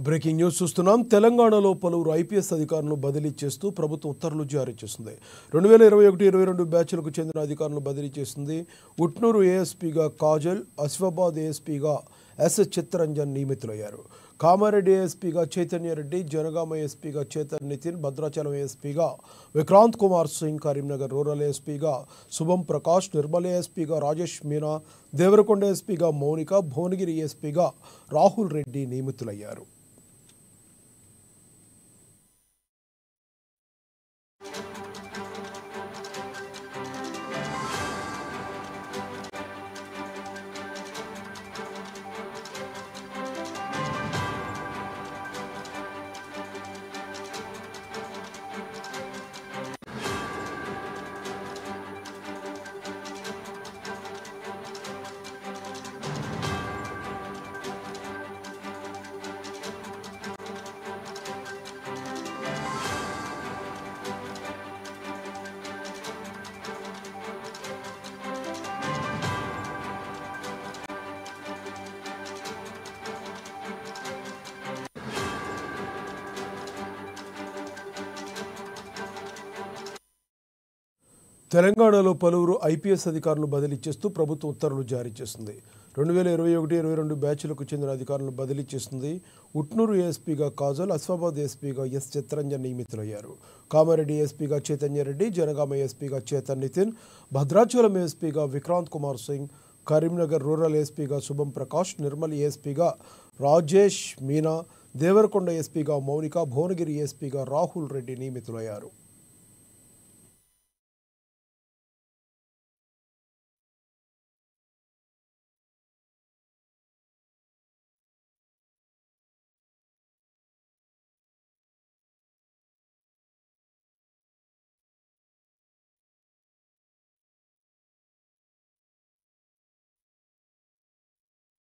Breaking news చూస్తున్నాం. తెలంగాణలో పలువురు ఐపీఎస్ అధికారులను బదిలీ చేస్తూ ప్రభుత్వం ఉత్తర్వులు జారీ చేసింది. 2021-22 బ్యాచ్లకు చెందిన అధికారులను బదిలీ చేసింది. ఉట్నూరు ఏఎస్పీగా కాజల్, ఆసిఫాబాద్ ఏఎస్పీగా ఎస్ చిత్తరంజన్ నియమితులయ్యారు. కామారెడ్డి ఏఎస్పీగా చైతన్యరెడ్డి, జనగామ ఏఎస్పీగా చేతన్ నితిన్, భద్రాచలం ఏఎస్పీగా విక్రాంత్ కుమార్ సింగ్, కరీంనగర్ రూరల్ ఏఎస్పీగా శుభం ప్రకాష్, నిర్మల్ ఏఎస్పీగా రాజేష్ మీనా, దేవరకొండ ఏఎస్పీగా మౌనిక, భువనగిరి ఏఎస్పీగా రాహుల్ రెడ్డి నియమితులయ్యారు. తెలంగాణలో పలువురు ఐపీఎస్ అధికారులను బదిలీ చేస్తూ ప్రభుత్వం ఉత్తర్వులు జారీ చేసింది. 2021-22 బ్యాచ్లకు చెందిన అధికారులను బదిలీ చేసింది. ఉట్నూరు ఏఎస్పీగా కాజల్, ఆసిఫాబాద్ ఏఎస్పీగా ఎస్ చిత్తరంజన్ నియమితులయ్యారు. కామారెడ్డి ఏఎస్పీగా చైతన్యరెడ్డి, జనగామ ఏఎస్పీగా చేతన్ నితిన్, భద్రాచలం ఏఎస్పీగా విక్రాంత్ కుమార్ సింగ్, కరీంనగర్ రూరల్ ఏఎస్పీగా శుభం ప్రకాష్, నిర్మల్ ఏఎస్పీగా రాజేష్ మీనా, దేవరకొండ ఏఎస్పీగా మౌనిక, భువనగిరి ఏఎస్పీగా రాహుల్ రెడ్డి నియమితులయ్యారు.